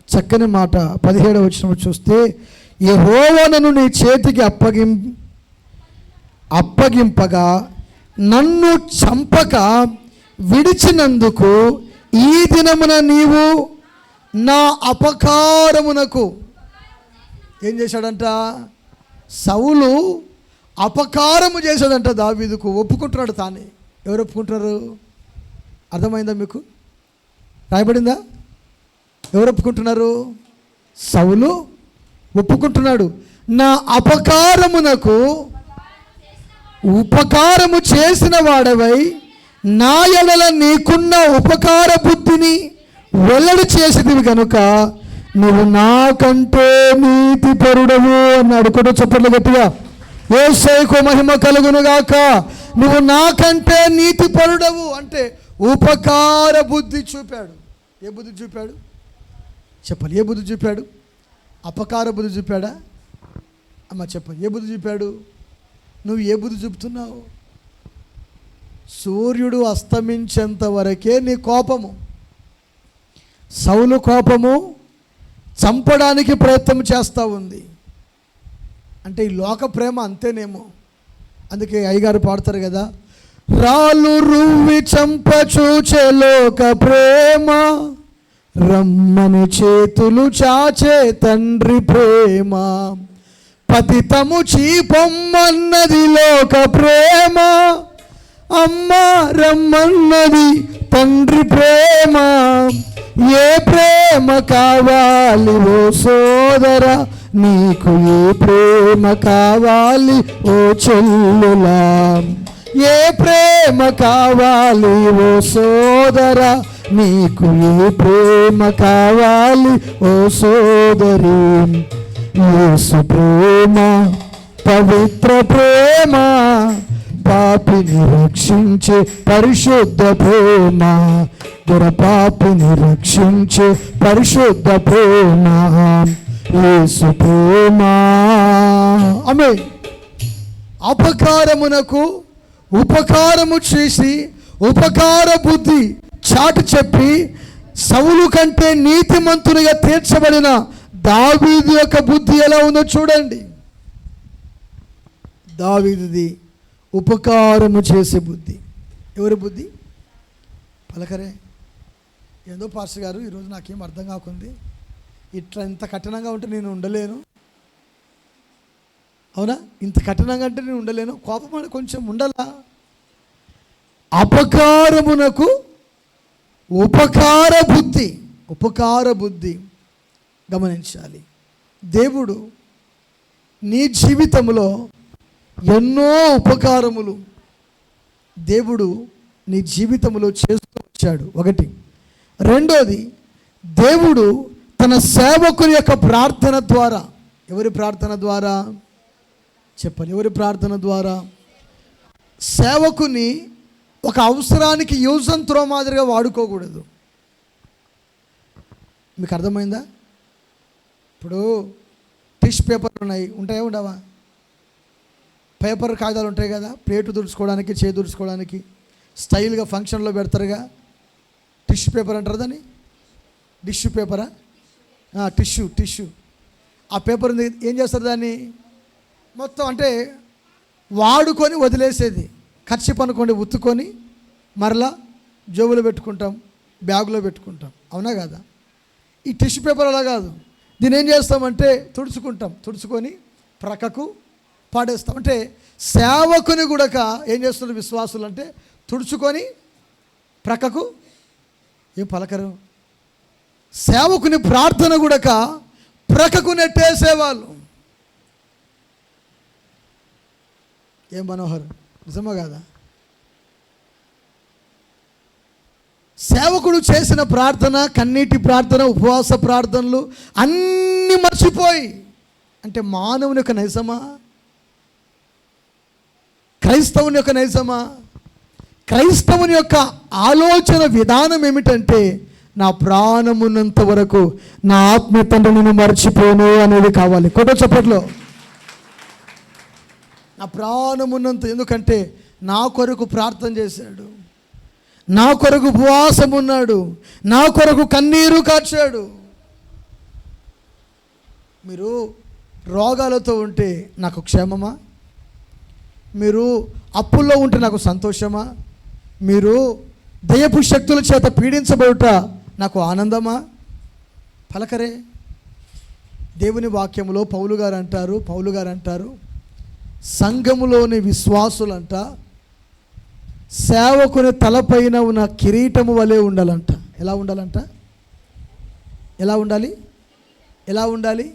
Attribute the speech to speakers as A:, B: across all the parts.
A: చక్కని మాట 17వ వచనం చూస్తే, యెహోవాను నీ చేతికి అప్పగింపగా నన్ను చంపక విడిచినందుకు ఈ దినమున నీవు నా అపకారమునకు ఏం చేశాడంట? సౌలు అపకారము చేశాడంట దావీదుకు. ఒప్పుకుంటున్నాడు తానే. ఎవరు ఒప్పుకుంటున్నారు? అర్థమైందా మీకు? రాయబడిందా? ఎవరు ఒప్పుకుంటున్నారు? సౌలు ఒప్పుకుంటున్నాడు. నా అపకారమునకు ఉపకారము చేసిన వాడవై నా ఎడల నీకున్న ఉపకార బుద్ధిని వెల్లడి చేసేదివి కనుక నువ్వు నాకంటే నీతి పరుడవు అన్నాడు. కూడా చెప్పట్లు గట్టిగా, యేసయ్యకు మహిమ కలుగును గాక. నువ్వు నాకంటే నీతి పరుడవు అంటే ఉపకార బుద్ధి చూపాడు. ఏ బుద్ధి చూపాడు చెప్పాలి? ఏ బుద్ధి చూపాడు? అపకార బుద్ధి చూపాడా? అమ్మ చెప్పాలి, ఏ బుద్ధి చూపాడు? నువ్వు ఏ బుద్ధి చూపుతున్నావు? సూర్యుడు అస్తమించేంత వరకే నీ కోపము. సౌలు కోపము చంపడానికి ప్రయత్నం చేస్తూ ఉంది. అంటే ఈ లోక ప్రేమ అంతేనేమో. అందుకే అయ్యగారు పాడతారు కదా, రాళ్ళు రువ్వి చంప చూచే లోక ప్రేమ, రమ్మని చేతులు చాచే తండ్రి ప్రేమ, పతితము చీపొమ్మన్నది లోక ప్రేమ, అమ్మ రమ్మన్నది తండ్రి ప్రేమ. ఏ ప్రేమ కావాలి ఓ సోదర, నీకు ఏ ప్రేమ కావాలి ఓ చెల్లులా? ఏ ప్రేమ కావాలి ఓ సోదర, నీకు ఏ ప్రేమ కావాలి ఓ సోదరి? యేసు ప్రేమ పవిత్ర ప్రేమ, పాపిని రక్షించే పరిశుద్ధ ప్రేమ, పాపిని రక్షించే పరిశుద్ధ ప్రేమ, యేసు ప్రేమ. ఆమేన్. అపకారమునకు ఉపకారము చేసి ఉపకార బుద్ధి చాటు చెప్పి సౌలు కంటే నీతిమంతునిగా తీర్చబడిన దావీదు యొక్క బుద్ధి ఎలా ఉందో చూడండి. దావీదుది ఉపకారము చేసే బుద్ధి. ఎవరి బుద్ధి? పలకరే. ఏదో పాస్టర్ గారు ఈరోజు నాకేం అర్థం కాకుంది, ఇట్లా ఇంత కఠినంగా ఉంటే నేను ఉండలేను. అవునా? ఇంత కఠినంగా అంటే నేను ఉండలేను. కోపం అని కొంచెం ఉండాలా? అపకారమునకు ఉపకార బుద్ధి. ఉపకార బుద్ధి గమనించాలి. దేవుడు నీ జీవితంలో ఎన్నో ఉపకారములు దేవుడు నీ జీవితంలో చేస్తూ వచ్చాడు. ఒకటి. రెండోది, దేవుడు తన సేవకుని యొక్క ప్రార్థన ద్వారా, ఎవరి ప్రార్థన ద్వారా చెప్పాలి? ఎవరి ప్రార్థన ద్వారా? సేవకుని ఒక అవసరానికి యూజ్ అండ్ త్రో మాదిరిగా వాడుకోకూడదు. మీకు అర్థమైందా? ఇప్పుడు టిష్యూ పేపర్లు ఉంటాయా ఉండవా? పేపర్ కాగితాలు ఉంటాయి కదా, ప్లేటు తుడుచుకోవడానికి, చేయి తుడుచుకోవడానికి స్టైల్గా ఫంక్షన్లో పెడతారుగా. టిష్యూ పేపర్ అంటారు దాన్ని. టిష్యూ పేపరా? టిష్యూ. ఆ పేపర్ ఏం చేస్తారు? దాన్ని మొత్తం అంటే వాడుకొని వదిలేసేది. కర్చీఫ్ అనుకోండి, ఉత్తుకొని మరలా జోబులో పెట్టుకుంటాం, బ్యాగులో పెట్టుకుంటాం. అవునా కదా? ఈ టిష్యూ పేపర్ అలా కాదు. దీన్ని ఏం చేస్తామంటే తుడుచుకొని ప్రక్కకు పాడేస్తాం. అంటే సేవకుని కూడా ఏం చేస్తున్నారు విశ్వాసులు అంటే తుడుచుకొని ప్రక్కకు ఏం పలకరు. సేవకుని ప్రార్థన కూడా ప్రక్కకు నెట్టేసేవాళ్ళు. ఏం మనోహర్, నిజమా కాదా? సేవకుడు చేసిన ప్రార్థన, కన్నీటి ప్రార్థన, ఉపవాస ప్రార్థనలు అన్నీ మర్చిపోయి, అంటే మానవుని యొక్క నైజమా? క్రైస్తవుని యొక్క నైజమా? క్రైస్తవుని యొక్క ఆలోచన విధానం ఏమిటంటే, నా ప్రాణమున్నంత వరకు నా ఆత్మ తండ్రిని మర్చిపోను అనేది కావాలి. కొట్ట చప్పట్లో. నా ప్రాణమున్నంత, ఎందుకంటే నా కొరకు ప్రార్థన చేశాడు, నా కొరకు ఉపవాసం ఉన్నాడు, నా కొరకు కన్నీరు కార్చాడు. మీరు రోగాలతో ఉంటే నాకు క్షేమమా? మీరు అప్పుల్లో ఉంటే నాకు సంతోషమా? మీరు దయ్యపు శక్తుల చేత పీడించబడుట నాకు ఆనందమా? పలకరే. దేవుని వాక్యములో పౌలు గారు అంటారు సంఘములోని విశ్వాసులంట సేవకుని తలపైన ఉన్న కిరీటము వలె ఉండాలంట. ఎలా ఉండాలంట? ఎలా ఉండాలి?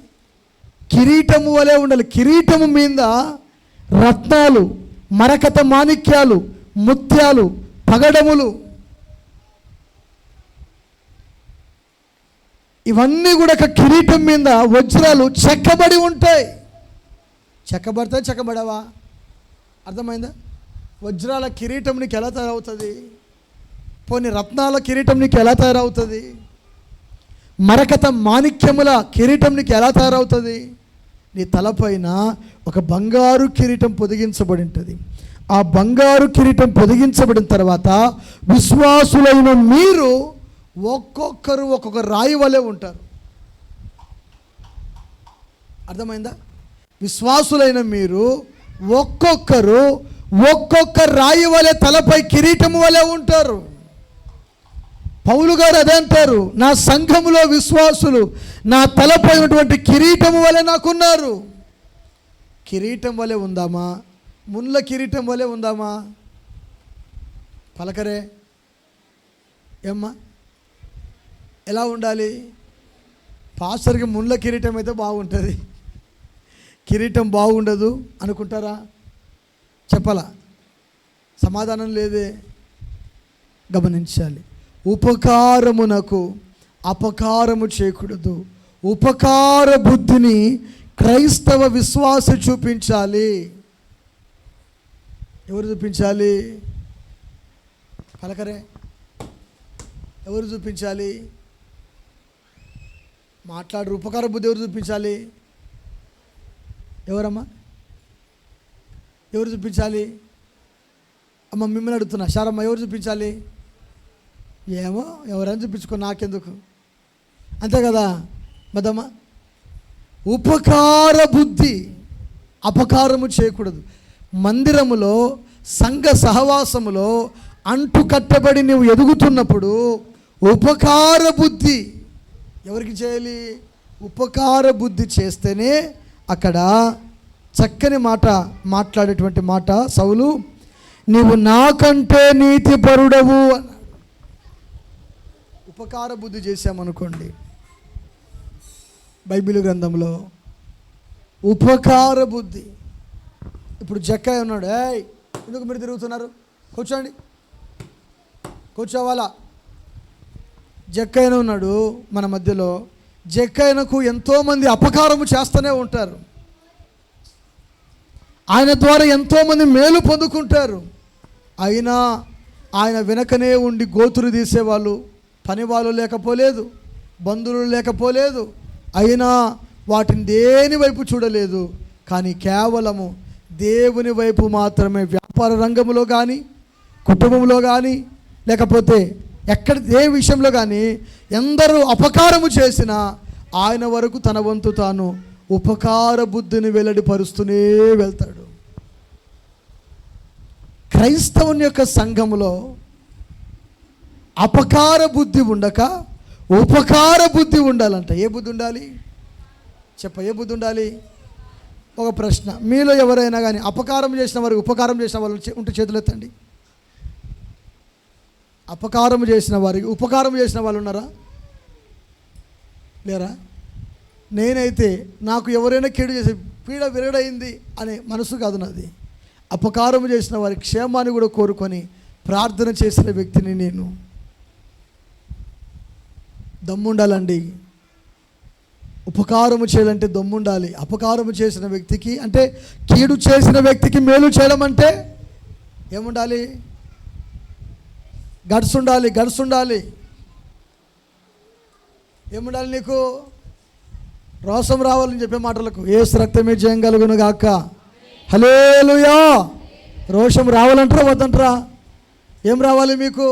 A: కిరీటము వలె ఉండాలి. కిరీటము మీద రత్నాలు, మరకత మాణిక్యాలు, ముత్యాలు, పగడములు, ఇవన్నీ కూడా ఒక కిరీటం మీద వజ్రాలు చెక్కబడి ఉంటాయి. చెక్కబడతాయి, చెక్కబడవా? అర్థమైందా? వజ్రాల కిరీటం నీకు ఎలా తయారవుతుంది? పోనీ రత్నాల కిరీటం నీకు ఎలా తయారవుతుంది? మరకత మాణిక్యముల కిరీటం నీకు ఎలా తయారవుతుంది? నీ తలపైన ఒక బంగారు కిరీటం పొదిగించబడి ఉంటుంది. ఆ బంగారు కిరీటం పొదిగించబడిన తర్వాత విశ్వాసులైన మీరు ఒక్కొక్కరు ఒక్కొక్క రాయి వలె ఉంటారు. అర్థమైందా? విశ్వాసులైన మీరు ఒక్కొక్కరు ఒక్కొక్క రాయి వలె తలపై కిరీటము వలె ఉంటారు. పౌలు గారు అదే అంటారు, నా సంఘములో విశ్వాసులు నా తలపై ఉన్నటువంటి కిరీటము వలె నాకున్నారు. కిరీటం వలె ఉందామా? ముళ్ళ కిరీటం వలె ఉందామా? పలకరే. ఏమ్మా, ఎలా ఉండాలి? పాస్టర్కి ముళ్ళ కిరీటం అయితే బాగుంటుంది, కిరీటం బాగుండదు అనుకుంటారా? చెప్పాలా? సమాధానం లేదే. గమనించాలి. ఉపకారమునకు అపకారము చేయకూడదు. ఉపకార బుద్ధిని క్రైస్తవ విశ్వాస చూపించాలి. ఎవరు చూపించాలి? పలకరే. ఎవరు చూపించాలి? మాట్లాడరు. ఉపకార బుద్ధి ఎవరు చూపించాలి? ఎవరమ్మా? ఎవరు చూపించాలి? అమ్మ మిమ్మల్ని అడుగుతున్నా. షారమ్మ, ఎవరు చూపించాలి? ఏమో, ఎవరైనా చూపించుకో, నాకెందుకు, అంతే కదా మదమ్మ. ఉపకార బుద్ధి, అపకారము చేయకూడదు. మందిరములో, సంఘ సహవాసములో అంటు కట్టబడి నువ్వు ఎదుగుతున్నప్పుడు ఉపకార బుద్ధి ఎవరికి చేయాలి? ఉపకార బుద్ధి చేస్తేనే అక్కడ చక్కని మాట మాట్లాడేటువంటి మాట. సౌలు, నీవు నాకంటే నీతిపరుడవు అన్నాడు. ఉపకార బుద్ధి చేశామనుకోండి, బైబిల్ గ్రంథంలో ఉపకార బుద్ధి. ఇప్పుడు జక్కయ్య ఉన్నాడు, ఏయ్ ఎందుకు మీరు తిరుగుతున్నారు, కూర్చోండి, కూర్చోవాలా. జక్కయ్యను ఉన్నాడు మన మధ్యలో. జక్కయ్యనకు ఎంతోమంది అపకారము చేస్తూనే ఉంటారు. ఆయన ద్వారా ఎంతోమంది మేలు పొందుకుంటారు. అయినా ఆయన వెనకనే ఉండి గోతులు తీసేవాళ్ళు, పని వాళ్ళు లేకపోలేదు, బంధువులు లేకపోలేదు. అయినా వాటిని దేని వైపు చూడలేదు, కానీ కేవలము దేవుని వైపు మాత్రమే. వ్యాపార రంగంలో కానీ, కుటుంబంలో కానీ, లేకపోతే ఎక్కడ ఏ విషయంలో కానీ ఎందరూ అపకారము చేసినా ఆయన వరకు తన వంతు తాను ఉపకార బుద్ధిని వెల్లడిపరుస్తూనే వెళ్తాడు. క్రైస్తవుని యొక్క సంఘములో అపకార బుద్ధి ఉండక ఉపకార బుద్ధి ఉండాలంట. ఏ బుద్ధి ఉండాలి? ఏ బుద్ధి ఉండాలి? ఒక ప్రశ్న, మీలో ఎవరైనా కానీ అపకారం చేసిన వారు, ఉపకారం చేసిన వాళ్ళు ఉంటే చేతులు ఎత్తండి. అపకారం చేసిన వారికి ఉపకారం చేసిన వాళ్ళు ఉన్నారా? లేరా? నేనైతే నాకు ఎవరైనా కీడు చేసి పీడ విరగడైంది అనే మనసు కాదు నాది. అపకారం చేసిన వారి క్షేమాన్ని కూడా కోరుకొని ప్రార్థన చేసిన వ్యక్తిని నేను. దమ్ముండాలండి. ఉపకారము చేయాలంటే దమ్ముండాలి. అపకారము చేసిన వ్యక్తికి, అంటే కీడు చేసిన వ్యక్తికి మేలు చేయడం అంటే ఏముండాలి? గడ్స్ ఉండాలి. గడ్స్ ఉండాలి. ఏముండాలి నీకు? రోషం రావాలని చెప్పే మాటలకు యేసు రక్తమే జయం కలుగును గాక. హల్లెలూయా. రోషం రావాలంటారా వద్దంటారా? ఏం రావాలి మీకు?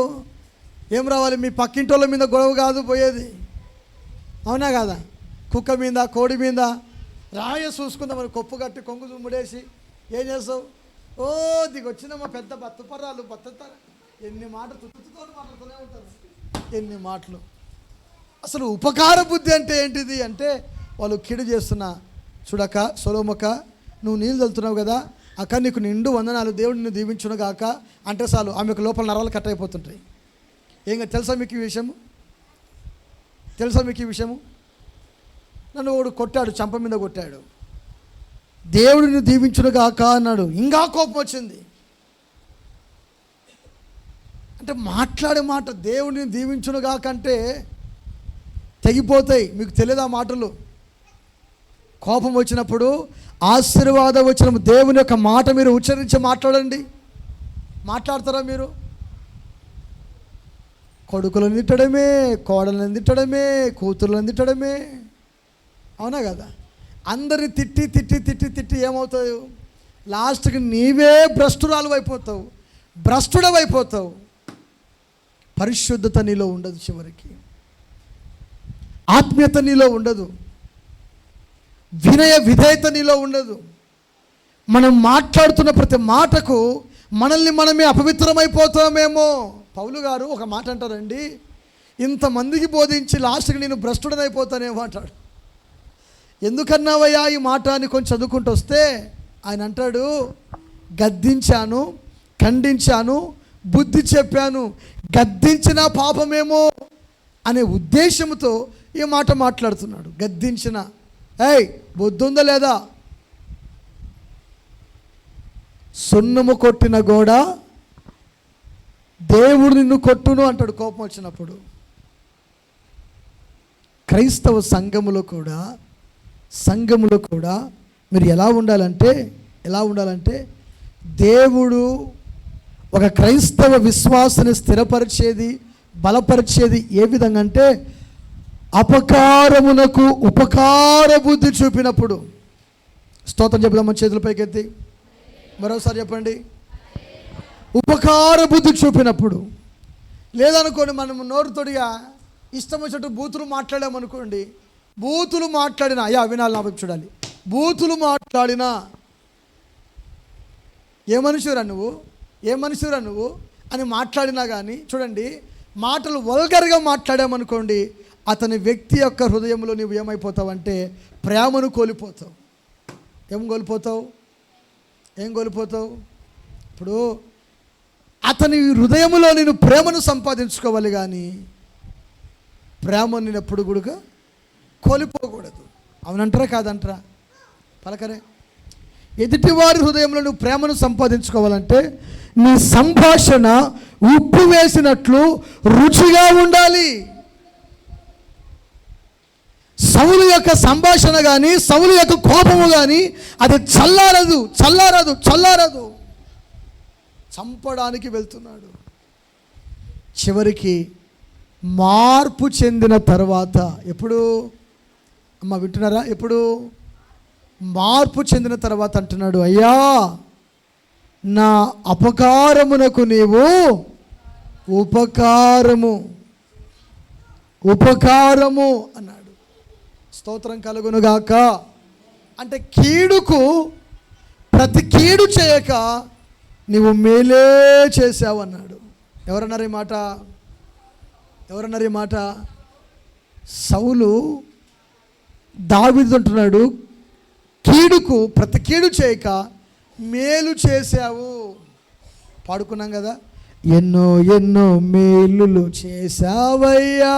A: ఏం రావాలి? మీ పక్కింటోళ్ళ మీద గొడవ కాదు పోయేది, అవునా కాదా? కుక్క మీద, కోడి మీద రాయ చూసుకుందామని కొప్పు కట్టి కొంగు దుమ్ముడేసి ఏం చేస్తావు? ఓ దిగొచ్చిందమ్మా పెద్ద బతుపర్రాలు బతుతారు. ఎన్ని మాటలు తుట్టుతో మాట్లాడుతూనే ఉంటారు, ఎన్ని మాటలు. అసలు ఉపకార బుద్ధి అంటే ఏంటిది అంటే, వాళ్ళు కిడు చేస్తున్నా చూడక సొలొమొక, నువ్వు నీళ్ళు చల్లుతున్నావు కదా అక్క, నీకు నిండు వందనాలు, దేవుడు నిన్ను దీవించును గాక అంటే చాలు ఆమెకు లోపల నరాలు కట్ అయిపోతుంటాయి. ఏం తెలుసా మీకు ఈ విషయము? తెలుసా మీకు ఈ విషయము? నన్ను వాడు కొట్టాడు, చంప మీద కొట్టాడు, దేవుడిని దీవించును గాక అన్నాడు, ఇంకా కోపం వచ్చింది. అంటే మాట్లాడే మాట దేవుడిని దీవించును గాక అంటే తెగిపోతాయి. మీకు తెలియదు ఆ మాటలు. కోపం వచ్చినప్పుడు ఆశీర్వాదం వచ్చిన దేవుని యొక్క మాట మీరు ఉచ్చరించి మాట్లాడండి. మాట్లాడతారా మీరు? కొడుకులను తిట్టడమే, కోడలను తిట్టడమే, కూతుర్లను తిట్టడమే, అవునా కదా? అందరిని తిట్టి తిట్టి తిట్టి తిట్టి ఏమవుతావు? లాస్ట్కి నీవే భ్రష్టురాలు అయిపోతావు, భ్రష్టుడవైపోతావు. పరిశుద్ధత నీలో ఉండదు, చివరికి ఆత్మీయత నీలో ఉండదు, వినయ విధేయత నీలో ఉండదు. మనం మాట్లాడుతున్న ప్రతి మాటకు మనల్ని మనమే అపవిత్రమైపోతామేమో. పౌలు గారు ఒక మాట అంటారండి, ఇంతమందికి బోధించి లాస్ట్కి నేను భ్రష్టుడనైపోతానేమో అంటాడు. ఎందుకన్నావయ్యా ఈ మాట అని కొంచెం చదువుకుంటూ వస్తే ఆయన అంటాడు, గద్దించాను, ఖండించాను, బుద్ధి చెప్పాను, గద్దించిన పాపమేమో అనే ఉద్దేశంతో ఈ మాట మాట్లాడుతున్నాడు. గద్దించిన, ఏయ్ బుద్ధి ఉందా లేదా? సున్నము కొట్టిన గోడ దేవుడు నిన్ను కొట్టును అంటాడు కోపం వచ్చినప్పుడు. క్రైస్తవ సంఘములో కూడా మీరు ఎలా ఉండాలంటే దేవుడు ఒక క్రైస్తవ విశ్వాసాన్ని స్థిరపరిచేది, బలపరిచేది ఏ విధంగా అంటే, అపకారమునకు ఉపకార బుద్ధి చూపినప్పుడు. స్తోత్రం చెప్దామని చేతుల పైకెత్తి మరోసారి చెప్పండి. ఉపకార బుద్ధి చూపినప్పుడు. లేదనుకోండి, మనం నోరుతోడిగా ఇష్టం వచ్చినట్టు బూతులు మాట్లాడామనుకోండి, బూతులు మాట్లాడినా అయ్యా వినాలి, నా వైపు చూడాలి, బూతులు మాట్లాడినా ఏ మనుషురా నువ్వు అని మాట్లాడినా కానీ చూడండి, మాటలు వల్గర్గా మాట్లాడామనుకోండి, అతని వ్యక్తి యొక్క హృదయంలో నువ్వు ఏమైపోతావంటే ప్రేమను కోల్పోతావు. ఏం కోల్పోతావు? ఇప్పుడు అతని హృదయంలో నేను ప్రేమను సంపాదించుకోవాలి, కానీ ప్రేమను నేను ఎప్పుడు కూడా కోల్పోకూడదు. అవునంటారా కాదంటారా? పలకరే. ఎదుటివారి హృదయంలో నువ్వు ప్రేమను సంపాదించుకోవాలంటే నీ సంభాషణ ఉప్పు వేసినట్లు రుచిగా ఉండాలి. సౌలు యొక్క సంభాషణ కానీ, సౌలు యొక్క కోపము కానీ అది చల్లారదు. చంపడానికి వెళ్తున్నాడు. చివరికి మార్పు చెందిన తర్వాత, ఎప్పుడు అమ్మ వింటున్నారా? ఎప్పుడు మార్పు చెందిన తర్వాత అంటున్నాడు, అయ్యా నా అపకారమునకు నీవు ఉపకారము అన్నాడు. స్తోత్రం కలుగునుగాక. అంటే కీడుకు ప్రతి కీడు చేయక నీవు మేలే చేసావు అన్నాడు. ఎవరన్నారు ఈ మాట? సౌలు దావీదు అంటున్నాడు, కీడుకు ప్రతి కీడు చేయక మేలు చేశావు. పాడుకున్నాం కదా, ఎన్నో ఎన్నో మేలులు చేశావయ్యా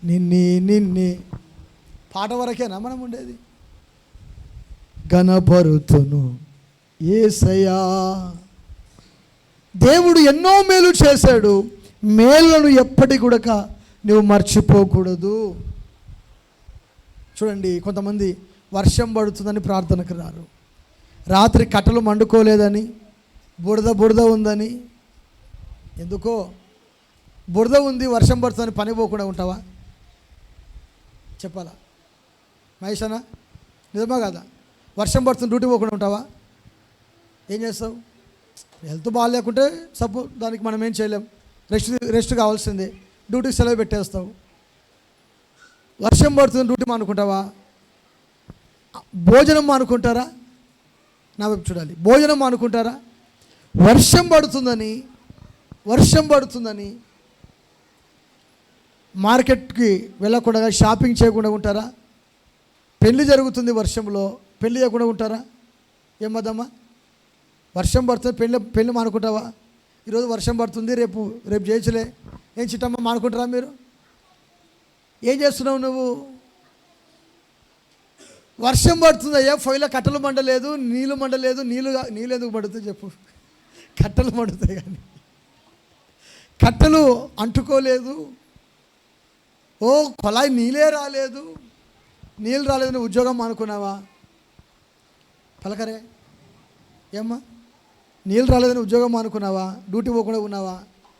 A: నిన్నే. పాట వరకేనా మనం ఉండేది? గణపరుతును యేసయ్యా. దేవుడు ఎన్నో మేలు చేశాడు, మేలులను ఎప్పటికి కూడా నువ్వు మర్చిపోకూడదు. చూడండి, కొంతమంది వర్షం పడుతుందని ప్రార్థనకు రారు, రాత్రి కట్టలు మండుకోలేదని, బురద ఉందని. ఎందుకో బురద ఉంది వర్షం పడుతుందని పని పోకుండా ఉంటావా? చెప్పాలా మహేష్ అన్న? నిజమా కదా? వర్షం పడుతుంది డ్యూటీ పోకుండా ఉంటావా? ఏం చేస్తావు? హెల్త్ బాగాలేకుంటే దానికి మనం ఏం చేయలేం, రెస్ట్ కావాల్సిందే, డ్యూటీకి సెలవు పెట్టేస్తావు. వర్షం పడుతుంది డ్యూటీ మానుకుంటావా? భోజనం మానుకుంటారా? నా వైపు చూడాలి. భోజనం మానుకుంటారా? వర్షం పడుతుందని మార్కెట్కి వెళ్ళకుండా, షాపింగ్ చేయకుండా ఉంటారా? పెళ్ళి జరుగుతుంది వర్షంలో, పెళ్ళి చేయకుండా ఉంటారా? ఏమద్దమ్మా, వర్షం పడుతుంది, పెళ్ళి మానుకుంటావా? ఈరోజు వర్షం పడుతుంది, రేపు చేయొచ్చులే, ఏం చిట్టమ్మా మానుకుంటారా మీరు? ఏం చేస్తున్నావు నువ్వు? వర్షం పడుతుంది అయ్యా, పొయ్యిలో కట్టెలు మండలేదు, నీళ్ళు మండలేదు. నీళ్ళు ఎందుకు మండుతుంది చెప్పు? కట్టెలు మండుతాయి కానీ కట్టెలు అంటుకోలేదు. ఓ కొలాయి నీళ్ళు రాలేదు, నువ్వు ఉద్యోగం మానుకున్నావా? పలకరే ఏమ్మా, నీళ్ళు రాలేదని ఉద్యోగం మానుకున్నావా? డ్యూటీ పోకుండా ఉన్నావా?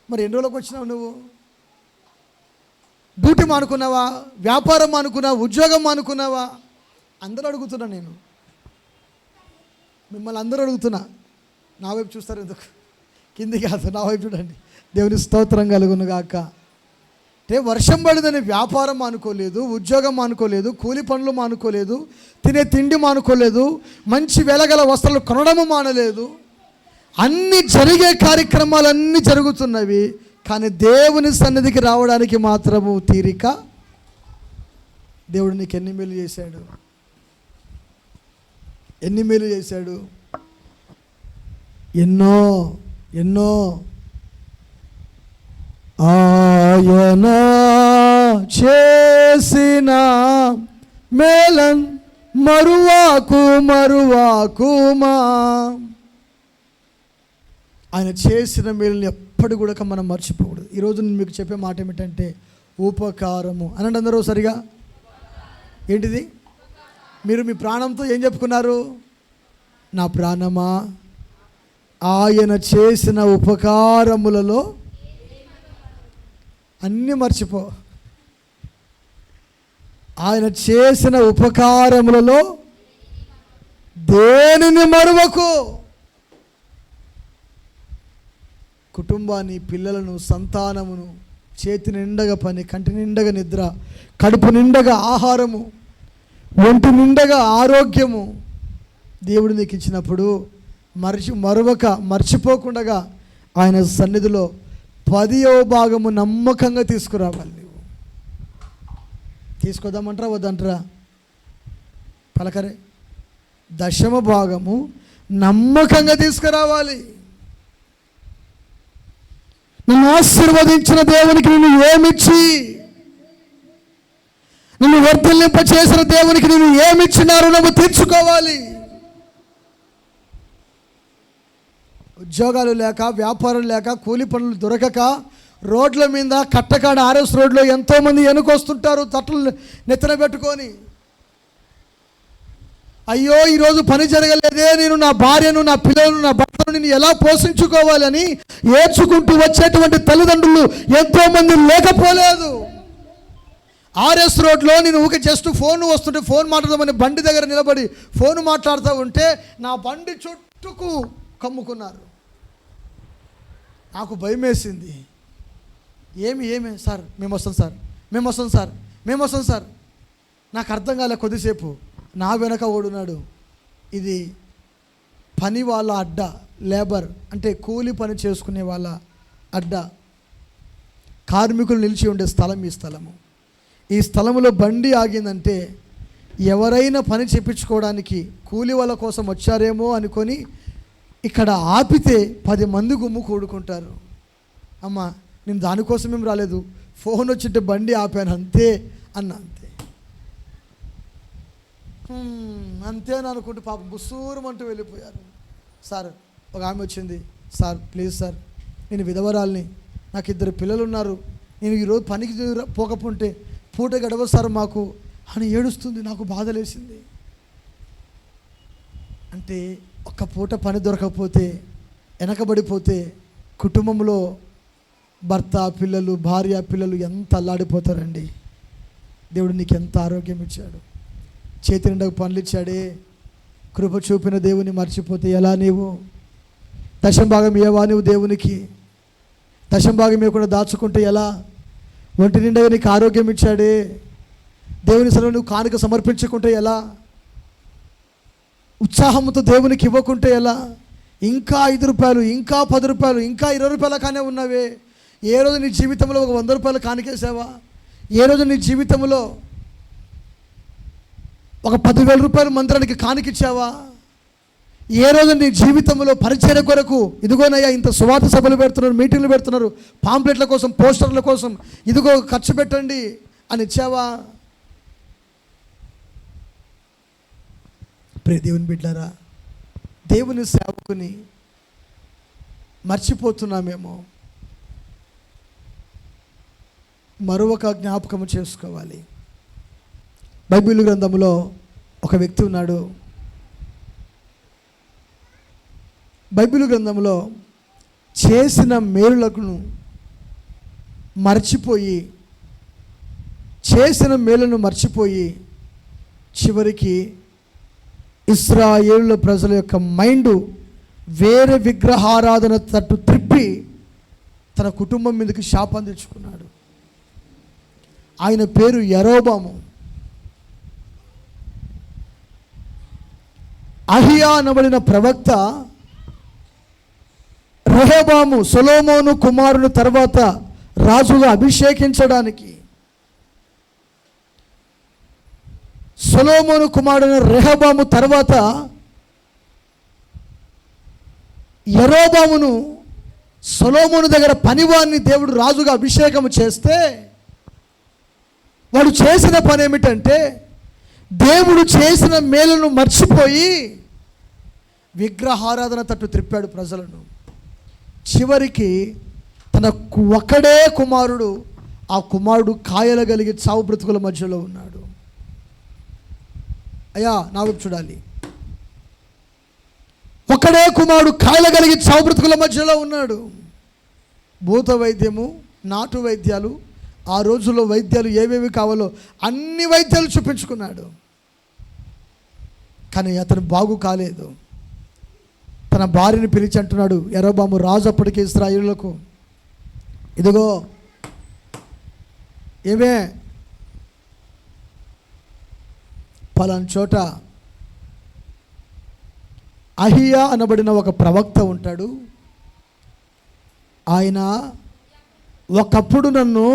A: మరి ఎన్ని రోజులకు వచ్చినావు నువ్వు? డ్యూటీ మానుకున్నావా? వ్యాపారం మానుకున్నావా? ఉద్యోగం మానుకున్నావా? అందరూ అడుగుతున్నా, నేను మిమ్మల్ని అందరూ అడుగుతున్నా. నా వైపు చూస్తారు ఎందుకు? కింది కాదు, నా వైపు చూడండి. దేవుని స్తోత్రం కలుగును గాక. అంటే వర్షం పడిందని వ్యాపారం మానుకోలేదు, ఉద్యోగం మానుకోలేదు, కూలి పనులు మానుకోలేదు, తినే తిండి మానుకోలేదు, మంచి వెలగల వస్త్రాలు కొనడము మానలేదు. అన్ని జరిగే కార్యక్రమాలన్నీ జరుగుతున్నవి, కానీ దేవుని సన్నిధికి రావడానికి మాత్రము తీరిక. దేవుడు నీకు ఎన్ని మేలు చేశాడు, ఎన్ని మేలు చేశాడు, ఎన్నో ఎన్నో. ఆయన చేసిన మేలన్ మరువాకుమా. ఆయన చేసిన మేలుని ఎప్పటి కూడా మనం మర్చిపోకూడదు. ఈరోజు నేను మీకు చెప్పే మాట ఏమిటంటే ఉపకారము అనండి అందరూ సరిగా. ఏంటిది? మీరు మీ ప్రాణంతో ఏం చెప్పుకున్నారు? నా ప్రాణమా ఆయన చేసిన ఉపకారములలో అన్నీ మర్చిపో. ఆయన చేసిన ఉపకారములలో దేనిని మరువకు. కుటుంబాన్ని, పిల్లలను, సంతానమును, చేతి నిండగా పని, కంటి నిండగా నిద్ర, కడుపు నిండగా ఆహారము, ఒంటి నిండగా ఆరోగ్యము దేవుడు నీకు ఇచ్చినప్పుడు మర్చిపోకుండా ఆయన సన్నిధిలో 10వ భాగము నమ్మకంగా తీసుకురావాలి. నువ్వు తీసుకొద్దామంటారా వద్దంటారా? పలకరే. 10వ భాగము నమ్మకంగా తీసుకురావాలి. నిన్ను ఆశీర్వదించిన దేవునికి నిన్ను ఏమిచ్చి, నిన్ను వర్ధిల్లింప చేసిన దేవునికి నిన్ను ఏమిచ్చినారు నువ్వు తీర్చుకోవాలి. ఉద్యోగాలు లేక, వ్యాపారం లేక, కూలి పనులు దొరకక, రోడ్ల మీద కట్టకాడ ఆర్ఎస్ రోడ్లో ఎంతోమంది వెనుకొస్తుంటారు తట్టలు నెత్తన పెట్టుకొని. అయ్యో ఈరోజు పని జరగలేదే, నేను నా భార్యను, నా పిల్లలను, నా భర్తను నేను ఎలా పోషించుకోవాలని ఏడ్చుకుంటూ వచ్చేటువంటి తల్లిదండ్రులు ఎంతోమంది లేకపోలేదు. ఆర్ఎస్ రోడ్లో నేను ఊకే జస్ట్ ఫోన్ వస్తుంటే ఫోన్ మాట్లాడదామని బండి దగ్గర నిలబడి ఫోన్ మాట్లాడుతూ ఉంటే నా బండి చుట్టూకు కమ్ముకున్నారు. నాకు భయం వేసింది. ఏమి సార్ మేము వస్తాం సార్. నాకు అర్థం కాలే. కొద్దిసేపు నా వెనక ఓడున్నాడు. ఇది పని వాళ్ళ అడ్డా, లేబర్ అంటే కూలి పని చేసుకునే వాళ్ళ అడ్డా, కార్మికులు నిలిచి ఉండే స్థలం. ఈ స్థలంలో బండి ఆగిందంటే ఎవరైనా పని చేయించుకోవడానికి కూలి వాళ్ళ కోసం వచ్చారేమో అనుకొని ఇక్కడ ఆపితే 10 మంది గుమ్ము కూడుకుంటారు. అమ్మా నేను దానికోసం ఏం రాలేదు, ఫోన్ వచ్చింటే బండి ఆపాను అంతే అంతే అని అనుకుంటూ పాపం బుస్సూరమంటూ వెళ్ళిపోయారు. సార్ ఒక ఆమె వచ్చింది, సార్ ప్లీజ్ సార్ నేను విధవరాల్ని, నాకు 2 పిల్లలు ఉన్నారు, నేను ఈరోజు పనికి పోకపోతే పూట గడవ సార్ మాకు అని ఏడుస్తుంది. నాకు బాధలేసింది. అంటే ఒక్క పూట పని దొరకకపోతే, వెనకబడిపోతే కుటుంబంలో భర్త, పిల్లలు, భార్య, పిల్లలు ఎంత అల్లాడిపోతారండి. దేవుడు నీకు ఎంత ఆరోగ్యం ఇచ్చాడు, చేతి నిండకు పనులు ఇచ్చాడే. కృప చూపిన దేవుని మర్చిపోతే ఎలా? నీవు 10వ భాగం ఇవ్వవా నువ్వు దేవునికి? దశంభాగం ఇవ్వకుండా దాచుకుంటే ఎలా? ఒంటి నిండా నీకు ఆరోగ్యం ఇచ్చాడే, దేవుని సన్నిధిలో నువ్వు కానుక సమర్పించుకుంటే ఎలా? ఉత్సాహంతో దేవునికి ఇవ్వకుంటే ఎలా? ఇంకా 5 రూపాయలు, ఇంకా 10 రూపాయలు, ఇంకా 20 రూపాయల కానే ఉన్నవే. ఏ రోజు నీ జీవితంలో ఒక 100 రూపాయలు కానికేసావా? ఏ రోజు నీ జీవితంలో ఒక 10,000 రూపాయలు మందిరానికి కానికిచ్చావా? ఏ రోజు నీ జీవితంలో పరిచర్య కొరకు ఇదిగోనయ్యా ఇంత సువార్త సభలు పెడుతున్నారు, మీటింగ్లు పెడుతున్నారు, పాంప్లెట్ల కోసం, పోస్టర్ల కోసం, ఇదిగో ఖర్చు పెట్టండి అని ఇచ్చావా? ప్రియ దేవుని బిడ్డలారా, దేవుని సేవకుని మర్చిపోతున్నామేమో. మరొక జ్ఞాపకం చేసుకోవాలి. బైబిల్ గ్రంథంలో ఒక వ్యక్తి ఉన్నాడు. బైబిల్ గ్రంథంలో చేసిన మేలులను మర్చిపోయి చివరికి ఇశ్రాయేలు ప్రజల యొక్క మైండ్ వేరే విగ్రహారాధన తట్టు త్రిప్పి తన కుటుంబం మీదకి శాపం తెచ్చుకున్నాడు. ఆయన పేరు యరొబాము. అహియా అనబడిన ప్రవక్త రెహబాము సొలొమోను కుమారుని తర్వాత రాజుగా అభిషేకించడానికి సొలొమోను కుమారుడైన రెహబాము తర్వాత యరొబామును సొలొమోను దగ్గర పనివాడిని దేవుడు రాజుగా అభిషేకం చేస్తే వాడు చేసిన పని ఏమిటంటే దేవుడు చేసిన మేలును మర్చిపోయి విగ్రహారాధన తట్టు త్రిప్పాడు ప్రజలను. చివరికి తన ఒక్కడే కుమారుడు, ఆ కుమారుడు కాయలగలిగి చావు బ్రతుకుల మధ్యలో ఉన్నాడు. అయ్యా నా వైపు చూడాలి. ఒకడే కుమారుడు కాయలగలిగి చావు బ్రతుకుల మధ్యలో ఉన్నాడు. భూత వైద్యము, నాటు వైద్యాలు, ఆ రోజుల్లో వైద్యాలు ఏవేవి కావాలో అన్ని వైద్యాలు చూపించుకున్నాడు. కానీ అతను బాగు కాలేదు. తన భార్యని పిలిచి అంటున్నాడు, యరొబాము రాజు అప్పటికి ఇశ్రాయేలులకు, ఇదిగో ఏమే పలానా చోట అహియా అనబడిన ఒక ప్రవక్త ఉంటాడు. ఆయన ఒకప్పుడు నన్ను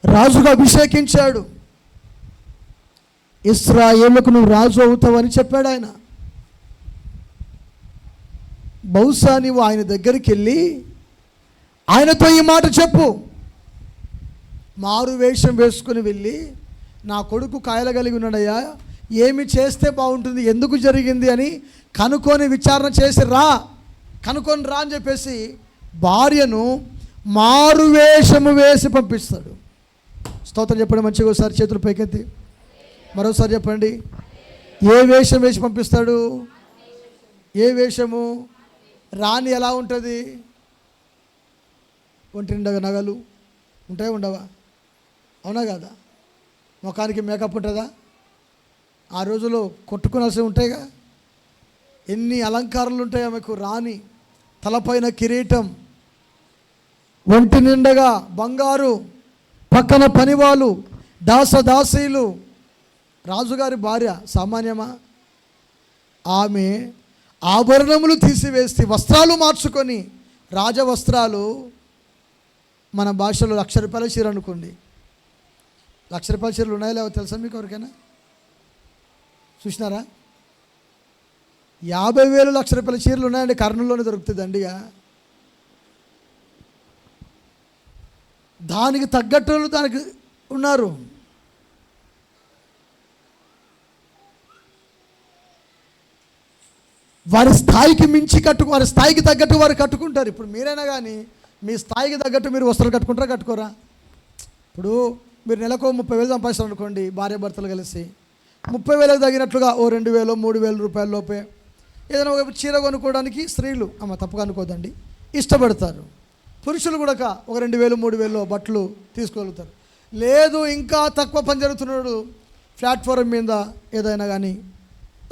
A: రాజుగా అభిషేకించాడు, ఇశ్రాయేలుకు నువ్వు రాజు అవుతావని చెప్పాడు ఆయన. బహుశా నీవు ఆయన దగ్గరికి వెళ్ళి ఆయనతో ఈ మాట చెప్పు. మారు వేషం వేసుకుని వెళ్ళి, నా కొడుకు కాయలగలిగి ఉన్నాడయ్యా, ఏమి చేస్తే బాగుంటుంది, ఎందుకు జరిగింది అని కనుక్కొని విచారణ చేసి కనుక్కొని రా అని చెప్పేసి భార్యను మారు వేషము వేసి పంపిస్తాడు. స్తోత్రం చెప్పండి మంచిగా. ఒకసారి చేతులు పైకెత్తి మరోసారి చెప్పండి. ఏ వేషం వేసి పంపిస్తాడు? ఏ వేషము? రాణి ఎలా ఉంటుంది? ఒంటి నిండా నగలు ఉంటాయా, ఉండవా? అవునా కదా? ముఖానికి మేకప్ ఉంటుందా? ఆ రోజులో కొట్టుకునాల్సి ఉంటాయిగా. ఎన్ని అలంకారాలు ఉంటాయి ఆమెకు. రాణి తలపైన కిరీటం, ఒంటి నిండగా బంగారు, పక్కన పనివాళ్ళు, దాసదాసీలు. రాజుగారి భార్య సామాన్యమా? ఆమె ఆభరణములు తీసివేసి వస్త్రాలు మార్చుకొని, రాజవస్త్రాలు మన భాషలో 1,00,000 రూపాయల చీర అనుకోండి. 1,00,000 రూపాయల చీరలు ఉన్నాయో లేవో తెలుసా మీకు ఎవరికైనా? చూసినారా? 50,000 1,00,000 రూపాయల చీరలు ఉన్నాయండి. కర్నూలులోనే దొరుకుతుంది దండిగా. దానికి తగ్గట్టు దానికి ఉన్నారు. వారి స్థాయికి మించి వారి స్థాయికి తగ్గట్టు వారు కట్టుకుంటారు. ఇప్పుడు మీరైనా కానీ మీ స్థాయికి తగ్గట్టు మీరు వస్త్రాలు కట్టుకుంటారా, కట్టుకోరా? ఇప్పుడు మీరు నెలకు 30,000 సంపాదిస్తారు అనుకోండి, భార్య భర్తలు కలిసి 30,000 తగినట్లుగా ఓ 2,000 3,000 రూపాయల లోపే ఏదైనా ఒక చీర కొనుక్కోవడానికి స్త్రీలు తప్పుగా అనుకోదండి ఇష్టపడతారు. పురుషులు కూడా ఒక 2,000 3,000 బట్టలు తీసుకోగలుగుతారు. లేదు ఇంకా తక్కువ పని జరుగుతున్నాడు, ప్లాట్ఫారం మీద ఏదైనా కానీ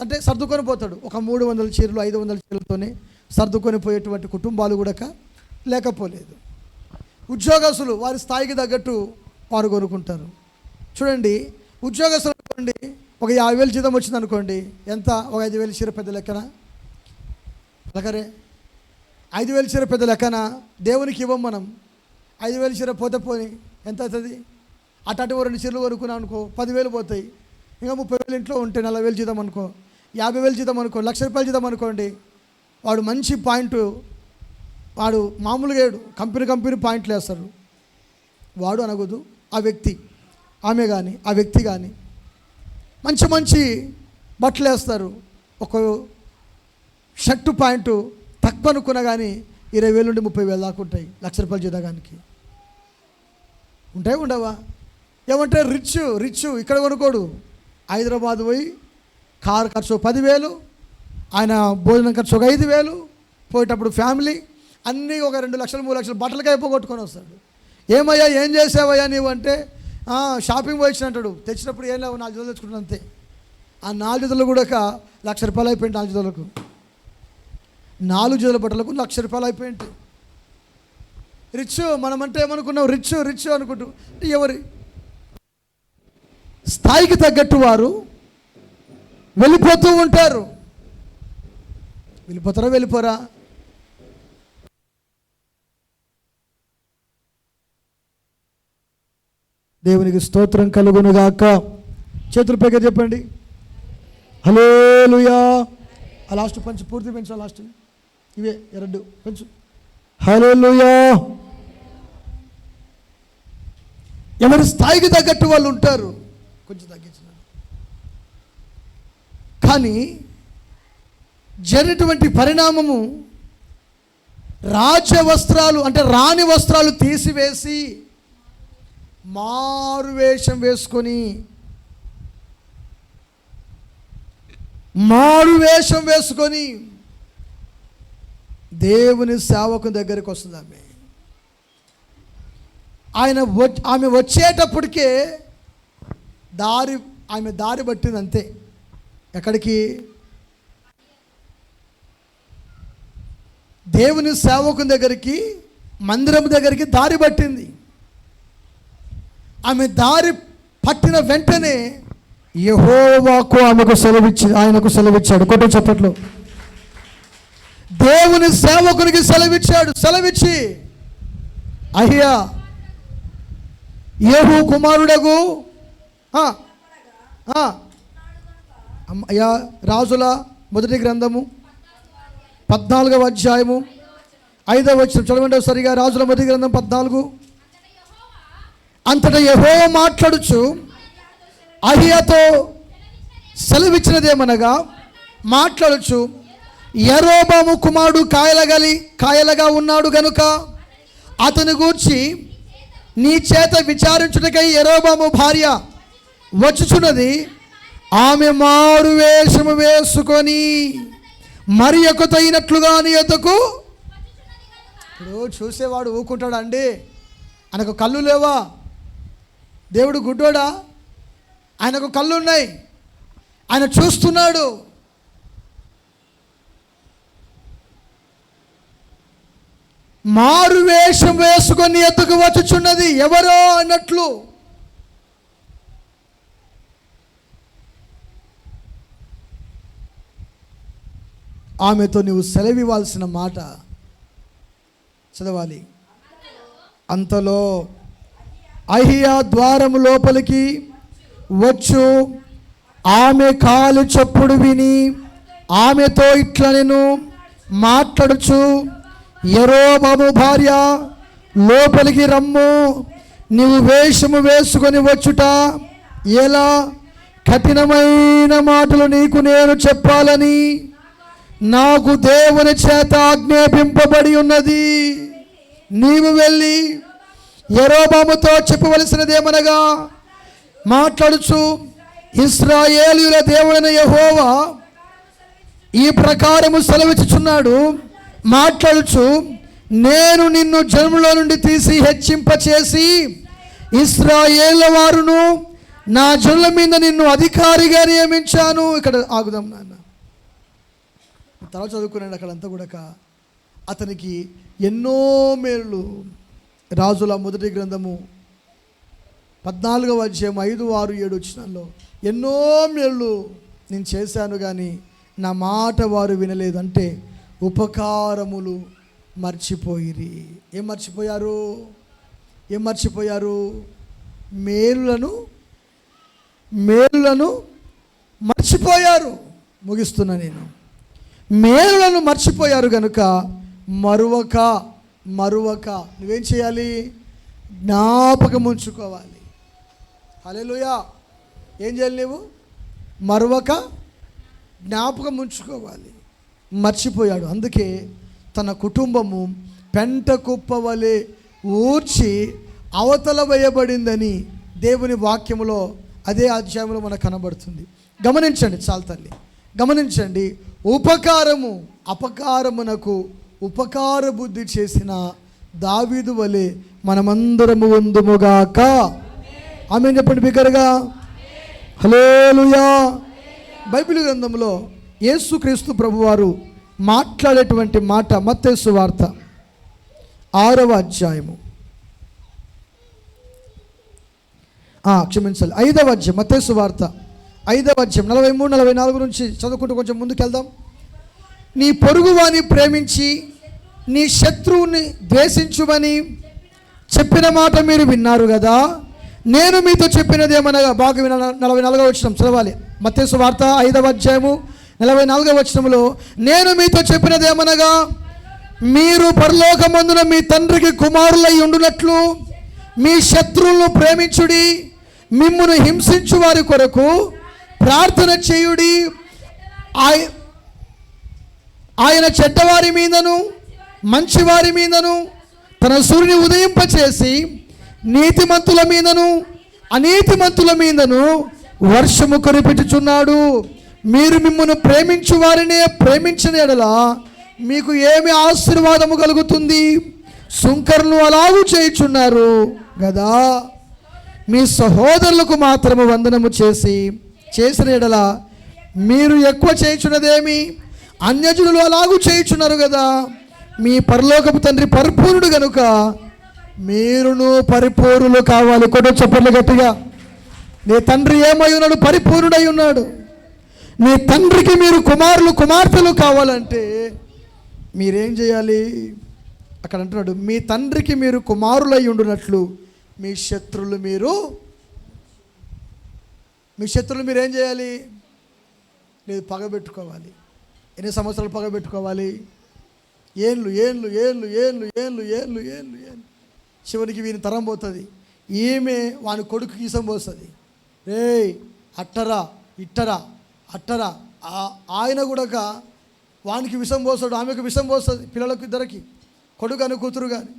A: అంటే సర్దుకొని పోతాడు. ఒక 300 చీరలు 500 చీరలతోనే సర్దుకొని పోయేటువంటి కుటుంబాలు కూడా లేకపోలేదు. ఉద్యోగస్తులు వారి స్థాయికి తగ్గట్టు వారు కొనుక్కుంటారు. చూడండి, ఉద్యోగస్తులు అనుకోండి, ఒక 50,000 జీతం వచ్చింది అనుకోండి, ఎంత? ఒక 5,000 చీర పెద్ద లెక్కన? అలాగరే 5,000 చీర పెద్ద లెక్కన? దేవునికి ఇవ్వం మనం. 5,000 చీర పోతే పోని ఎంత అవుతుంది? అటు 2 చీరలు కొనుక్కున్నాం అనుకో, 10,000 పోతాయి. ఇంకా 30,000 ఇంట్లో ఉంటే 40,000 జీతం అనుకో, 50,000 జీతం అనుకో, ₹1,00,000 జీతం అనుకోండి. వాడు మంచి పాయింట్, వాడు మామూలుగా కంపెనీ పాయింట్లు వేస్తారు. వాడు అనకూడదు, ఆ వ్యక్తి, ఆమె కానీ ఆ వ్యక్తి కానీ మంచి బట్టలు వేస్తారు. ఒక షర్టు పాయింట్ తక్కువ అనుకున్నా కానీ 20,000 నుండి 30,000 దాకా ఉంటాయి ₹1,00,000 జీతగానికి. ఉంటాయి ఉండవా? ఏమంటే రిచ్ ఇక్కడ కొనుక్కోడు. హైదరాబాద్ పోయి కారు ఖర్చు 10,000, ఆయన భోజనం ఖర్చు ఒక 5,000, పోయేటప్పుడు ఫ్యామిలీ అన్నీ ఒక 2 లక్షలు 3 లక్షలు బట్టలకి అయిపోగొట్టుకొని వస్తాడు. ఏమయ్యా ఏం చేసావయ్యా నీవు అంటే, షాపింగ్ పోయి అంటాడు. తెచ్చినప్పుడు ఏం లేవు, 4 జతలు తెచ్చుకుంటాను అంతే. ఆ 4 జతలు కూడా ₹1,00,000 అయిపోయింది. 4 జతలకు 4 జతల బట్టలకు ₹1,00,000 అయిపోయింది. రిచ్ మనమంటే ఏమనుకున్నాం? రిచ్ అనుకుంటూ ఎవరి స్థాయికి తగ్గట్టు వారు వెళ్ళిపోతూ ఉంటారు. వెళ్ళిపోరా? దేవునికి స్తోత్రం కలుగునుగాక. చేతులు పైకి చెప్పండి, హల్లెలూయా. ఆ లాస్ట్ పంచు పూర్తి పెంచు, ఆ లాస్ట్ ఇవే 2 పెంచు. హల్లెలూయా. ఎవరి స్థాయికి తగ్గట్టు వాళ్ళు ఉంటారు. కొంచెం తగ్గించిన కానీ జరిగినటువంటి పరిణామము, రాజ్య వస్త్రాలు అంటే రాణి వస్త్రాలు తీసివేసి మారు వేషం వేసుకొని దేవుని సేవకు దగ్గరికి వస్తుంది ఆమె వచ్చేటప్పటికే ఆమె దారి పట్టింది అంతే. ఎక్కడికి? దేవుని సేవకుని దగ్గరికి, మందిరం దగ్గరికి దారి పట్టింది. ఆమె దారి పట్టిన వెంటనే యెహోవాకు ఆయనకు సెలవిచ్చాడు. కొట్టు చప్పట్లు. దేవుని సేవకునికి సెలవిచ్చి, అయ్యా యేహూ కుమారుడగు అయ్యా, రాజుల మొదటి గ్రంథము 14వ అధ్యాయము 5వ వచనం చదవండి సరిగా. రాజుల మొదటి గ్రంథం 14. అంతటా యెహోవా మాట్లాడుచు అహియాతో సెలవిచ్చినదేమనగా, మాట్లాడుచు యరొబాము కుమారుడు కాయలగా ఉన్నాడు గనుక అతని గూర్చి నీ చేత విచారించుటకై యరొబాము భార్య వచ్చుచున్నది. ఆమె మారు వేషము వేసుకొని మరి ఎక్కుతైనట్లుగా నీ యొద్దకు. ఇప్పుడు చూసేవాడు ఊకుంటాడా అండి? ఆయనకు కళ్ళు లేవా? దేవుడు గుడ్డోడా? ఆయనకు కళ్ళు ఉన్నాయి, ఆయన చూస్తున్నాడు. మారు వేషం వేసుకొని ఎత్తుకు వచ్చుచున్నది ఎవరో అన్నట్లు. ఆమెతో నువ్వు సెలవివ్వాల్సిన మాట చదవాలి. అంతలో అహియా ద్వారము లోపలికి వచ్చు ఆమె కాలు చప్పుడు విని ఆమెతో ఇట్లా నేను మాట్లాడుచు, యరొబాము భార్య లోపలికి రమ్ము, నీవు వేషము వేసుకొని వచ్చుట ఎలా? కఠినమైన మాటలు నీకు నేను చెప్పాలని నాకు దేవుని చేత ఆజ్ఞాపింపబడి ఉన్నది. నీవు వెళ్ళి యరొబాముతో చెప్పవలసినదేమనగా, మాట్లాడుచు ఇశ్రాయేలీయుల దేవుడైన యెహోవా ఈ ప్రకారము సెలవిచ్చుచున్నాడు. మాట్లాడుచు, నేను నిన్ను జన్మలో నుండి తీసి హెచ్చింపచేసి ఇశ్రాయేలు వారును నా జనుల మీద నిన్ను అధికారిగా నియమించాను. ఇక్కడ ఆగుదాం నాన్న, తర్వాత చదువుకున్నాడు. అక్కడంతా కూడా అతనికి ఎన్నో మేలు రాజుల మొదటి గ్రంథము 14వ అధ్యాయం 5, 6, 7 వచనాల్లో ఎన్నో మేళ్ళు నేను చేశాను కానీ నా మాట వారు వినలేదు. అంటే ఉపకారములు మర్చిపోయిరి. ఏం మర్చిపోయారు? మేలులను మర్చిపోయారు. ముగిస్తున్నా నేను. మేలులను మర్చిపోయారు కనుక మరువక నువ్వేం చేయాలి? జ్ఞాపకం ఉంచుకోవాలి. హల్లెలూయా. ఏం చేయాలి? నువ్వు మరువక జ్ఞాపకం ఉంచుకోవాలి. మర్చిపోయాడు. అందుకే తన కుటుంబము పెంట కుప్ప వలె ఊర్చి అవతల వేయబడిందని దేవుని వాక్యములో అదే అధ్యాయంలో మనకు కనబడుతుంది. గమనించండి చాలు తల్లి, గమనించండి. అపకారమునకు ఉపకార బుద్ధి చేసిన దావీదు వలె మనమందరము ఉందుముగాక. ఆమేన్ చెప్పండి బిగ్గరగా. హల్లెలూయా. బైబిల్ గ్రంథంలో యేసుక్రీస్తు ప్రభువారు మాట్లాడేటువంటి మాట మత్తయి సువార్త 6వ అధ్యాయము, క్షమించాలి 5వ అధ్యాయం, మత్తయి సువార్త 5వ అధ్యాయం 43, 44 నుంచి చదువుకుంటూ కొంచెం ముందుకెళ్దాం. నీ పొరుగువాని ప్రేమించి నీ శత్రువుని ద్వేషించుమని చెప్పిన మాట మీరు విన్నారు కదా. నేను మీతో చెప్పినది ఏమనగా, బాగా 44వ వచనం చదవాలి. మత్తయి సువార్త 5వ అధ్యాయము 44వ వచనంలో నేను మీతో చెప్పినది ఏమనగా, మీరు పరలోకమందున మీ తండ్రికి కుమారులై ఉండునట్లు మీ శత్రువులను ప్రేమించుడి, మిమ్మును హింసించు వారి కొరకు ప్రార్థన చేయుడి. ఆయన చెడ్డవారి మీదను మంచివారి మీదను తన సూర్యుని ఉదయింపచేసి నీతిమంతుల మీదను అనీతిమంతుల మీదను వర్షము కురిపించుచున్నాడు. మీరు మిమ్మును ప్రేమించు వారినే ప్రేమించిన యెడల మీకు ఏమి ఆశీర్వాదము కలుగుతుంది? సుంకరులు అలాగూ చేయుచున్నారు కదా. మీ సహోదరులకు మాత్రము వందనము చేసిన యెడల మీరు ఎక్కువ చేయుచున్నదేమి? అన్యజనులు అలాగూ చేయుచున్నారు కదా. మీ పరలోకపు తండ్రి పరిపూర్ణుడు గనుక మీరును పరిపూర్ణులు కావాలి. కొట్టు చెప్పండి గట్టిగా. నీ తండ్రి ఏమై ఉన్నాడు? పరిపూర్ణుడై ఉన్నాడు. నీ తండ్రికి మీరు కుమారులు కుమార్తెలు కావాలంటే మీరేం చేయాలి? అక్కడ అంటున్నాడు, మీ తండ్రికి మీరు కుమారులై ఉండునట్లు మీ శత్రువులు మీరేం చేయాలి? లేదు, పగబెట్టుకోవాలి. ఎన్ని సంవత్సరాలు పగబెట్టుకోవాలి? ఏళ్ళు చివరికి వీని తరం పోతుంది. ఈమె వాని కొడుకు ఈసం పోస్తుంది. అట్టరా అట్టరా ఆయన కూడా వానికి విషం పోస్తాడు, ఆమెకు విషం పోస్తుంది. పిల్లలకు ఇద్దరికి, కొడుకు అని కూతురు కానీ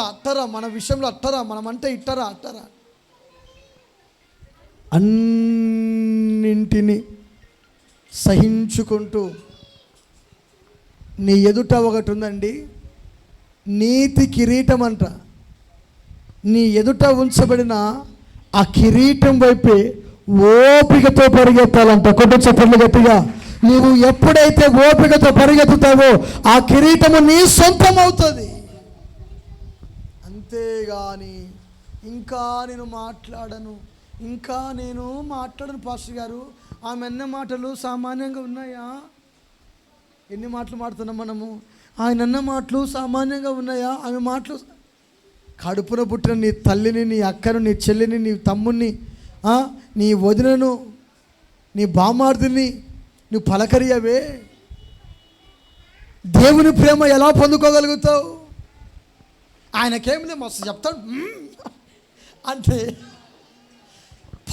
A: అట్టరా మన విషయంలో అట్టరా, మనమంటే అట్టరా. అన్నింటినీ సహించుకుంటూ నీ ఎదుట ఒకటి ఉందండి, నీతి కిరీటం అంట. నీ ఎదుట ఉంచబడిన ఆ కిరీటం వైపే ఓపికతో పరిగెత్తాలంట. కొట్టు చెప్పండి గట్టిగా. నీవు ఎప్పుడైతే ఓపికతో పరిగెత్తుతావో ఆ కిరీటము నీ సొంతం అవుతుంది. అంతేగాని ఇంకా నేను మాట్లాడను పాస్టర్ గారు, ఆమె అన్న మాటలు సామాన్యంగా ఉన్నాయా? ఎన్ని మాటలు మాడుతున్నాం మనము? ఆయన అన్న మాటలు సామాన్యంగా ఉన్నాయా? ఆమె మాటలు, కడుపున పుట్టిన నీ తల్లిని, నీ అక్కను, నీ చెల్లిని, నీ తమ్ముని, నీ వదినను, నీ బామార్దిని నువ్వు పలకరియవే. దేవుని ప్రేమ ఎలా పొందుకోగలుగుతావు? ఆయనకేమిలే మస్తు చెప్తాడు అంటే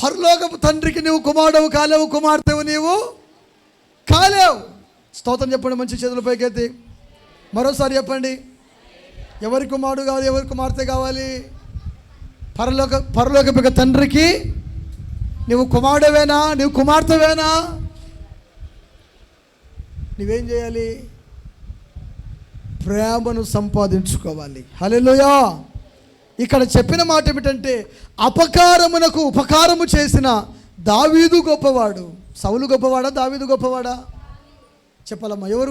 A: పరలోకపు తండ్రికి నువ్వు కుమారుడవు కాలేవు, కుమార్తెవు నీవు కాలేవు. స్తోత్రం చెప్పండి మంచి చేతుల పైకెత్తి. మరోసారి చెప్పండి, ఎవరి కుమారుడు కావాలి, ఎవరి కుమార్తె కావాలి? పరలోకపు తండ్రికి నువ్వు కుమారుడవేనా, నువ్వు కుమార్తెవేనా? నువ్వేం చేయాలి? ప్రేమను సంపాదించుకోవాలి. హల్లెలూయా. ఇక్కడ చెప్పిన మాట ఏమిటంటే, అపకారమునకు ఉపకారము చేసిన దావీదు గొప్పవాడు. సౌలు గొప్పవాడా, దావీదు గొప్పవాడా? చెప్పాలమ్మా. ఎవరు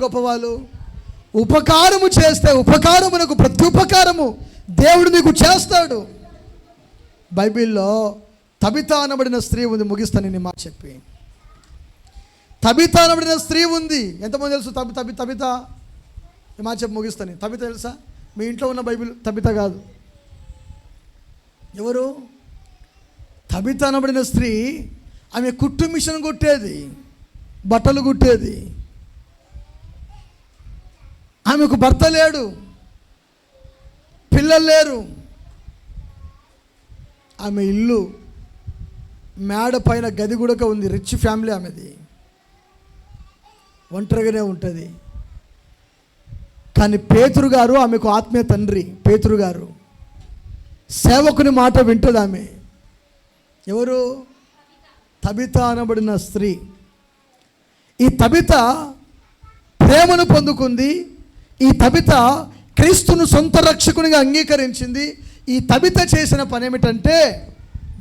A: గొప్పవాళ్ళు? ఉపకారము చేస్తే ఉపకారమునకు ప్రత్యుపకారము దేవుడు నీకు చేస్తాడు. బైబిల్లో తబిత అనబడిన స్త్రీ ఉంది. ముగిస్తాను నేను మాట చెప్పి. తబిత అనబడిన స్త్రీ ఉంది. ఎంతమంది తెలుసు తబిత? ఈ మాట చెప్పి ముగిస్తాను. తబిత తెలుసా? మీ ఇంట్లో ఉన్న బైబిల్ తబిత కాదు. ఎవరు? తబిత అనబడిన స్త్రీ. ఆమె కుట్టు మిషన్ కుట్టేది, బట్టలు కుట్టేది. ఆమెకు భర్త లేడు, పిల్లలు లేరు. ఆమె ఇల్లు మేడ పైన గది కూడా ఉంది. రిచ్ ఫ్యామిలీ ఆమెది. ఒంటరిగానే ఉంటుంది. కానీ పేతురు గారు ఆమెకు ఆత్మీయ తండ్రి. పేతురు గారు సేవకుని మాట వింటుంది ఆమె. ఎవరు? తబిత అనబడిన స్త్రీ. ఈ తబిత ప్రేమను పొందుకుంది. ఈ తబిత క్రీస్తును సొంత రక్షకునిగా అంగీకరించింది. ఈ తబిత చేసిన పని ఏమిటంటే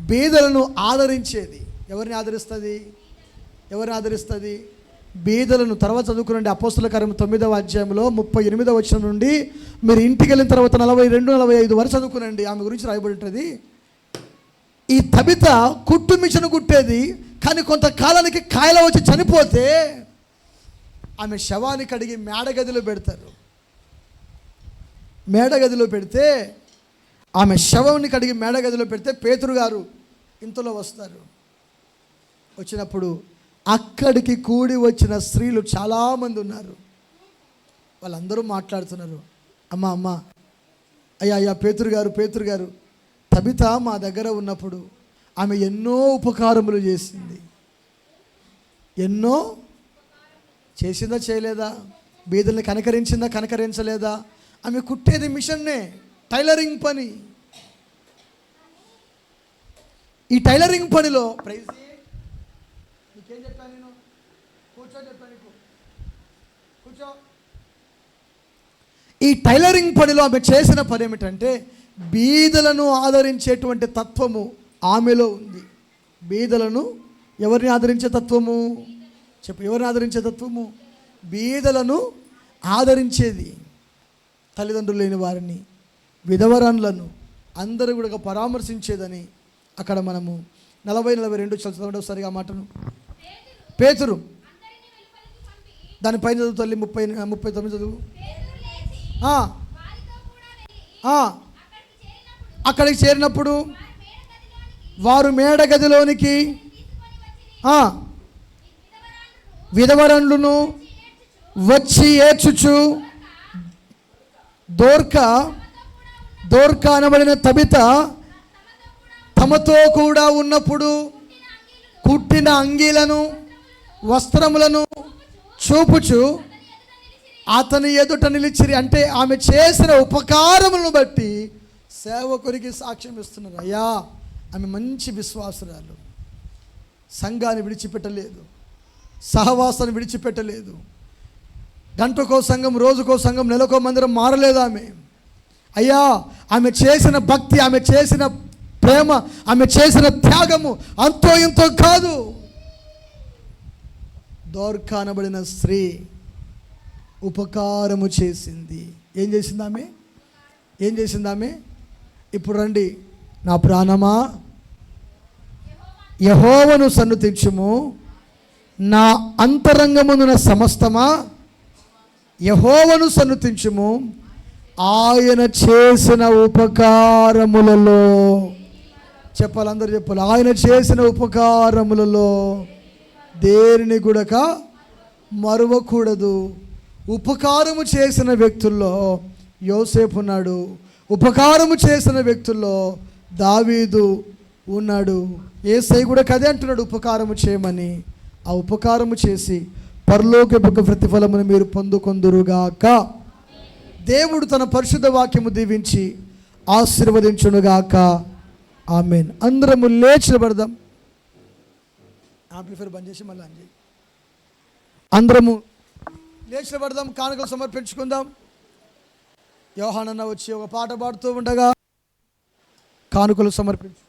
A: బీదలను ఆదరించేది. ఎవరిని ఆదరిస్తుంది? ఎవరిని ఆదరిస్తుంది? బీదలను. తర్వాత చదువుకునండి అపోస్తల కార్యము 9వ అధ్యాయంలో 38వ వచనం నుండి మీరు ఇంటికి వెళ్ళిన తర్వాత 42-45 వరకు చదువుకునండి. ఆమె గురించి రాయబడి ఉంటుంది. ఈ తబిత కుట్టు మిషన్ కుట్టేది. కానీ కొంతకాలానికి కాయల వచ్చి చనిపోతే ఆమె శవాన్ని కడిగి మేడగదిలో పెడతారు. మేడగదిలో పెడితే ఆమె శవాన్ని కడిగి మేడగదిలో పెడితే పేతురు గారు ఇంతలో వస్తారు. వచ్చినప్పుడు అక్కడికి కూడి వచ్చిన స్త్రీలు చాలామంది ఉన్నారు. వాళ్ళందరూ మాట్లాడుతున్నారు. అమ్మ అయ్యా పేతురు గారు తబిత మా దగ్గర ఉన్నప్పుడు ఆమె ఎన్నో ఉపకారములు చేసింది. ఎన్నో చేసిందా చేయలేదా? బీదల్ని కనకరించిందా కనకరించలేదా? ఆమె కుట్టేది మిషన్నే, టైలరింగ్ పని. ఈ టైలరింగ్ పనిలో నీకేం చెప్పాను నేను? కూర్చో. ఈ టైలరింగ్ పనిలో ఆమె చేసిన పని ఏమిటంటే బీదలను ఆదరించేటువంటి తత్వము ఆమెలో ఉంది. బీదలను ఎవరిని ఆదరించే తత్వము? చెప్పు, ఎవరిని ఆదరించే తత్వము? బీదలను ఆదరించేది. తల్లిదండ్రులు లేని వారిని, విధవరాన్లను అందరూ కూడా పరామర్శించేదని అక్కడ మనము 40-42 చదవండి ఒకసారిగా మాటను. పేతురు దానిపైన చదువు తల్లి. 39 చదువు. అక్కడికి చేరినప్పుడు వారు మేడగదిలోనికి విధవరండ్లను వచ్చి ఏడ్చుచు దోర్క అనబడిన తబిత తమతో కూడా ఉన్నప్పుడు కుట్టిన అంగీలను వస్త్రములను చూపుచు అతని ఎదుట నిలిచిరి. అంటే ఆమె చేసిన ఉపకారములను బట్టి సేవకునికి సాక్ష్యం ఇస్తున్నారు. అయ్యా ఆమె మంచి విశ్వాసురాలు, సంఘాన్ని విడిచిపెట్టలేదు, సహవాసాన్ని విడిచిపెట్టలేదు, గంటకో సంఘం, రోజుకో సంఘం, నెలకో మందిరం మారలేదు ఆమె. అయ్యా ఆమె చేసిన భక్తి, ఆమె చేసిన ప్రేమ, ఆమె చేసిన త్యాగము అంతో ఇంతో కాదు. దోర్క అనబడిన స్త్రీ ఉపకారము చేసింది. ఏం చేసింది ఆమె? ఇప్పుడు రండి. నా ప్రాణమా యెహోవాను సన్నుతించుము, నా అంతరంగమున సమస్తమా యెహోవాను సన్నుతించుము. ఆయన చేసిన ఉపకారములలో, చెప్పాలి, అందరూ చెప్పాలి, ఆయన చేసిన ఉపకారములలో దేనిని కూడా మరువకూడదు. ఉపకారము చేసిన వ్యక్తుల్లో యోసేపు ఉన్నాడు. ఉపకారము చేసిన వ్యక్తుల్లో దావీదు ఉన్నాడు. యేసయ్య కూడా కదే అంటున్నాడు ఉపకారము చేయమని. ఆ ఉపకారము చేసి పరలోకపు ప్రతిఫలమును మీరు పొందుకొందురుగాక. దేవుడు తన పరిశుద్ధ వాక్యము దీవించి ఆశీర్వదించునుగాక. ఆమేన్. అందరము లేచి నిలబడదాం. యాంప్లిఫైర్ బంద్ చేసి మళ్ళీ అండి. అందరము లేచి నిలబడదాం, కానుకలు సమర్పించుకుందాం. యోహానన్న వచ్చి ఒక పాట పాడుతూ ఉండగా కానుకలు సమర్పించు.